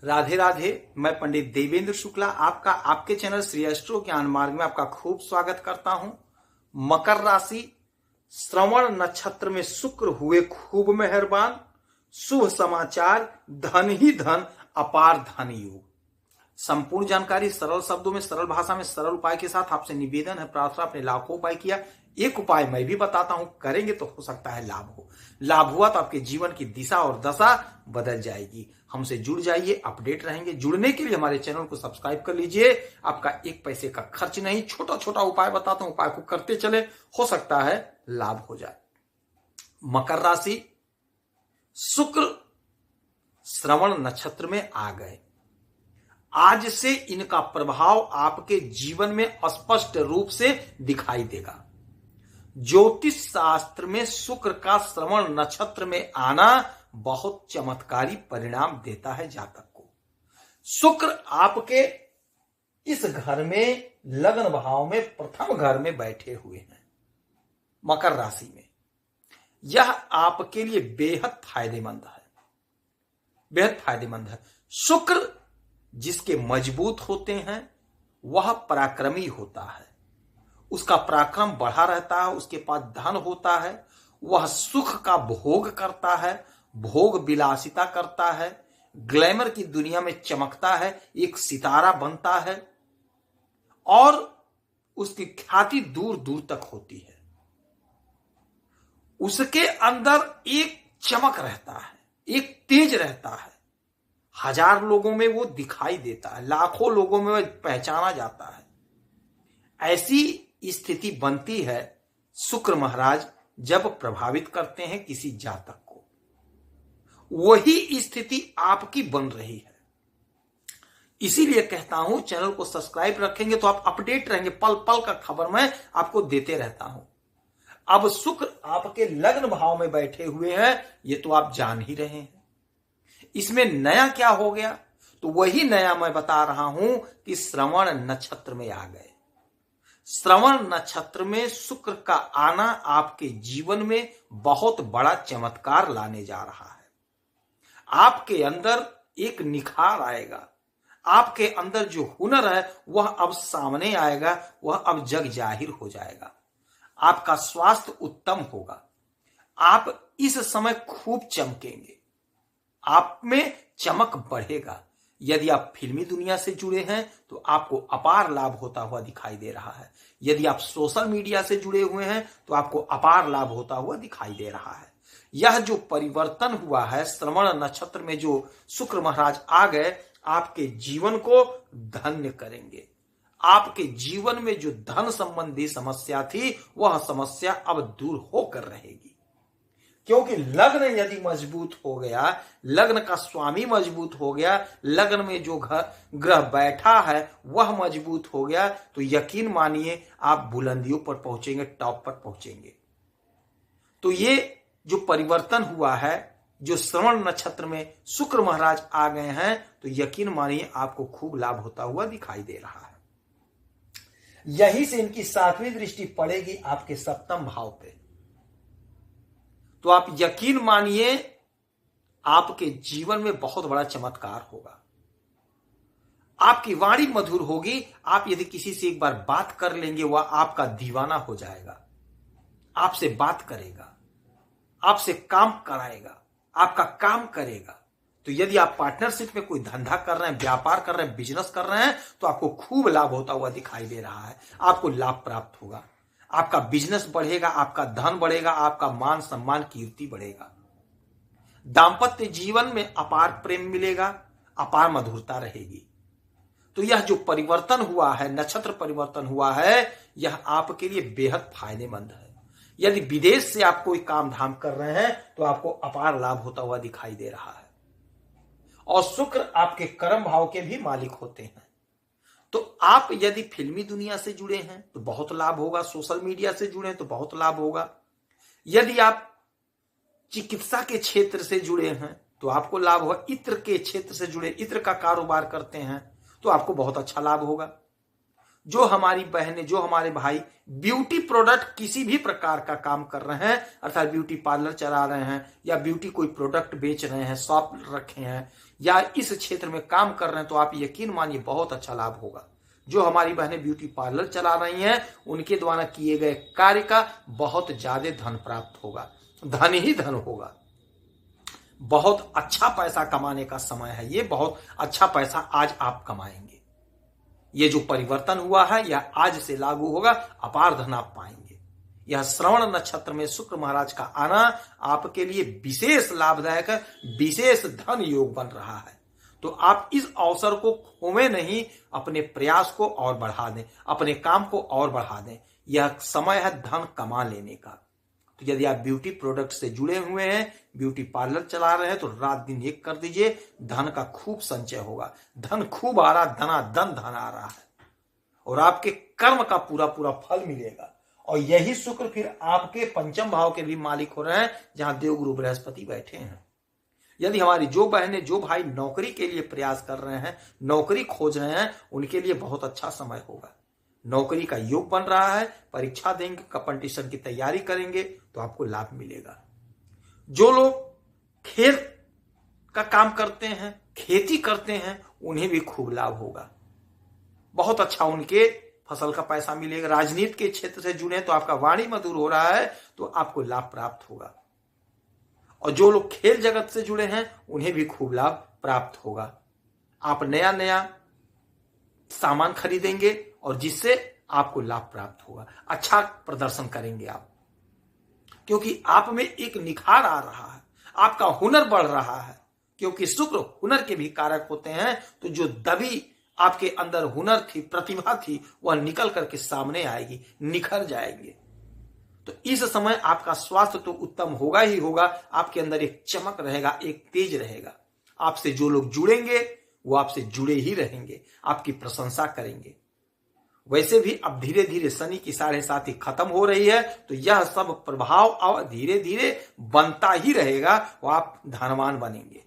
राधे राधे। मैं पंडित देवेंद्र शुक्ला आपका आपके चैनल श्री एस्ट्रो ज्ञान मार्ग में आपका खूब स्वागत करता हूं। मकर राशि, श्रवण नक्षत्र में शुक्र हुए खूब मेहरबान। शुभ समाचार, धन ही धन, अपार धन योग। संपूर्ण जानकारी सरल शब्दों में, सरल भाषा में, सरल उपाय के साथ आपसे निवेदन है, प्रार्थना आपने लाखों उपाय किया, एक उपाय मैं भी बताता हूं, करेंगे तो हो सकता है लाभ हो। लाभ हुआ तो आपके जीवन की दिशा और दशा बदल जाएगी। हमसे जुड़ जाइए, अपडेट रहेंगे। जुड़ने के लिए हमारे चैनल को सब्सक्राइब कर लीजिए। आपका एक पैसे का खर्च नहीं, छोटा छोटा उपाय बताता हूं, उपाय को करते चले, हो सकता है लाभ हो जाए। मकर राशि, शुक्र श्रवण नक्षत्र में आ गए। आज से इनका प्रभाव आपके जीवन में स्पष्ट रूप से दिखाई देगा। ज्योतिष शास्त्र में शुक्र का श्रवण नक्षत्र में आना बहुत चमत्कारी परिणाम देता है जातक को। शुक्र आपके इस घर में लग्न भाव में प्रथम घर में बैठे हुए हैं मकर राशि में। यह आपके लिए बेहद फायदेमंद है, बेहद फायदेमंद है। शुक्र जिसके मजबूत होते हैं वह पराक्रमी होता है, उसका पराक्रम बढ़ा रहता है, उसके पास धन होता है, वह सुख का भोग करता है, भोग विलासिता करता है, ग्लैमर की दुनिया में चमकता है, एक सितारा बनता है और उसकी ख्याति दूर दूर तक होती है। उसके अंदर एक चमक रहता है, एक तेज रहता है। हजार लोगों में वो दिखाई देता है, लाखों लोगों में पहचाना जाता है। ऐसी स्थिति बनती है शुक्र महाराज जब प्रभावित करते हैं किसी जातक को। वही स्थिति आपकी बन रही है। इसीलिए कहता हूं, चैनल को सब्सक्राइब रखेंगे तो आप अपडेट रहेंगे, पल पल का खबर मैं आपको देते रहता हूं। अब शुक्र आपके लग्न भाव में बैठे हुए हैं, ये तो आप जान ही रहे हैं। इसमें नया क्या हो गया? तो वही नया मैं बता रहा हूं कि श्रवण नक्षत्र में आ गए। श्रवण नक्षत्र में शुक्र का आना आपके जीवन में बहुत बड़ा चमत्कार लाने जा रहा है। आपके अंदर एक निखार आएगा, आपके अंदर जो हुनर है वह अब सामने आएगा, वह अब जग जाहिर हो जाएगा। आपका स्वास्थ्य उत्तम होगा, आप इस समय खूब चमकेंगे, आप में चमक बढ़ेगा। यदि आप फिल्मी दुनिया से जुड़े हैं तो आपको अपार लाभ होता हुआ दिखाई दे रहा है। यदि आप सोशल मीडिया से जुड़े हुए हैं तो आपको अपार लाभ होता हुआ दिखाई दे रहा है। यह जो परिवर्तन हुआ है, श्रवण नक्षत्र में जो शुक्र महाराज आ गए, आपके जीवन को धन्य करेंगे। आपके जीवन में जो धन संबंधी समस्या थी वह समस्या अब दूर होकर रहेगी, क्योंकि लग्न यदि मजबूत हो गया, लग्न का स्वामी मजबूत हो गया, लग्न में जो ग्रह बैठा है वह मजबूत हो गया, तो यकीन मानिए आप बुलंदियों पर पहुंचेंगे, टॉप पर पहुंचेंगे। तो ये जो परिवर्तन हुआ है, जो श्रवण नक्षत्र में शुक्र महाराज आ गए हैं, तो यकीन मानिए आपको खूब लाभ होता हुआ दिखाई दे रहा है। यही से इनकी 7वीं दृष्टि पड़ेगी आपके 7वें भाव पे। तो आप यकीन मानिए आपके जीवन में बहुत बड़ा चमत्कार होगा। आपकी वाणी मधुर होगी। आप यदि किसी से एक बार बात कर लेंगे, वह आपका दीवाना हो जाएगा, आपसे बात करेगा, आपसे काम कराएगा, आपका काम करेगा। तो यदि आप पार्टनरशिप में कोई धंधा कर रहे हैं, व्यापार कर रहे हैं, बिजनेस कर रहे हैं, तो आपको खूब लाभ होता हुआ दिखाई दे रहा है। आपको लाभ प्राप्त होगा, आपका बिजनेस बढ़ेगा, आपका धन बढ़ेगा, आपका मान सम्मान कीर्ति बढ़ेगा। दांपत्य जीवन में अपार प्रेम मिलेगा, अपार मधुरता रहेगी। तो यह जो परिवर्तन हुआ है, नक्षत्र परिवर्तन हुआ है, यह आपके लिए बेहद फायदेमंद है। यदि विदेश से आप कोई काम धाम कर रहे हैं तो आपको अपार लाभ होता हुआ दिखाई दे रहा है। और शुक्र आपके कर्म भाव के भी मालिक होते हैं। तो आप यदि फिल्मी दुनिया से जुड़े हैं तो बहुत लाभ होगा, सोशल मीडिया से जुड़े हैं तो बहुत लाभ होगा। यदि आप चिकित्सा के क्षेत्र से जुड़े हैं तो आपको लाभ होगा। इत्र के क्षेत्र से जुड़े, इत्र का कारोबार करते हैं तो आपको बहुत अच्छा लाभ होगा। जो हमारी बहनें, जो हमारे भाई ब्यूटी प्रोडक्ट किसी भी प्रकार का काम कर रहे हैं, अर्थात ब्यूटी पार्लर चला रहे हैं या ब्यूटी कोई प्रोडक्ट बेच रहे हैं, शॉप रखे हैं या इस क्षेत्र में काम कर रहे हैं, तो आप यकीन मानिए बहुत अच्छा लाभ होगा। जो हमारी बहनें ब्यूटी पार्लर चला रही हैं, उनके द्वारा किए गए कार्य का बहुत ज्यादा धन प्राप्त होगा, धन ही धन होगा। बहुत अच्छा पैसा कमाने का समय है ये, बहुत अच्छा पैसा आज आप कमाएंगे। ये जो परिवर्तन हुआ है यह आज से लागू होगा, अपार धन आप पाएंगे। यह श्रवण नक्षत्र में शुक्र महाराज का आना आपके लिए विशेष लाभदायक है, विशेष धन योग बन रहा है। तो आप इस अवसर को खोवे नहीं, अपने प्रयास को और बढ़ा दें, अपने काम को और बढ़ा दें। यह समय है धन कमा लेने का। तो यदि आप ब्यूटी प्रोडक्ट से जुड़े हुए हैं, ब्यूटी पार्लर चला रहे हैं, तो रात दिन एक कर दीजिए, धन का खूब संचय होगा, धन खूब आ रहा, धनाधन धन आ रहा है और आपके कर्म का पूरा पूरा फल मिलेगा। और यही शुक्र फिर आपके पंचम भाव के भी मालिक हो रहे हैं, जहां देवगुरु बृहस्पति बैठे हैं। यदि हमारी जो बहनें, जो भाई नौकरी के लिए प्रयास कर रहे हैं, नौकरी खोज रहे हैं, उनके लिए बहुत अच्छा समय होगा। नौकरी का योग बन रहा है, परीक्षा देंगे, कंपटीशन की तैयारी करेंगे तो आपको लाभ मिलेगा। जो लोग खेत का काम करते हैं, खेती करते हैं, उन्हें भी खूब लाभ होगा, बहुत अच्छा उनके फसल का पैसा मिलेगा। राजनीति के क्षेत्र से जुड़े तो आपका वाणी मधुर हो रहा है तो आपको लाभ प्राप्त होगा। और जो लोग खेल जगत से जुड़े हैं उन्हें भी खूब लाभ प्राप्त होगा। आप नया नया सामान खरीदेंगे और जिससे आपको लाभ प्राप्त होगा, अच्छा प्रदर्शन करेंगे आप, क्योंकि आप में एक निखार आ रहा है, आपका हुनर बढ़ रहा है। क्योंकि शुक्र हुनर के भी कारक होते हैं, तो जो दबी आपके अंदर हुनर थी, प्रतिभा थी, वह निकल करके सामने आएगी, निखर जाएंगे। तो इस समय आपका स्वास्थ्य तो उत्तम होगा ही होगा, आपके अंदर एक चमक रहेगा, एक तेज रहेगा। आपसे जो लोग जुड़ेंगे वो आपसे जुड़े ही रहेंगे, आपकी प्रशंसा करेंगे। वैसे भी अब धीरे धीरे शनि की 7.5 खत्म हो रही है, तो यह सब प्रभाव अब धीरे धीरे बनता ही रहेगा, वो आप धनवान बनेंगे।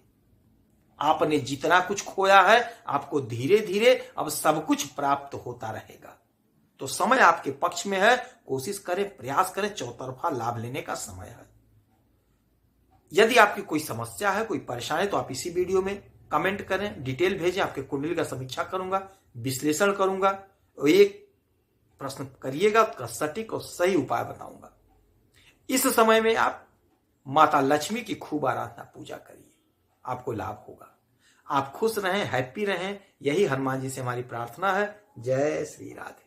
आपने जितना कुछ खोया है, आपको धीरे धीरे अब सब कुछ प्राप्त होता रहेगा। तो समय आपके पक्ष में है, कोशिश करें, प्रयास करें, चौतरफा लाभ लेने का समय है। यदि आपकी कोई समस्या है, कोई परेशानी, तो आप इसी वीडियो में कमेंट करें, डिटेल भेजें, आपके कुंडली का समीक्षा करूंगा, विश्लेषण करूंगा और एक प्रश्न करिएगा, उसका सटीक और सही उपाय बताऊंगा। इस समय में आप माता लक्ष्मी की खूब आराधना पूजा करिए, आपको लाभ होगा। आप खुश रहें, हैप्पी रहें, यही हनुमान जी से हमारी प्रार्थना है। जय श्री राधे।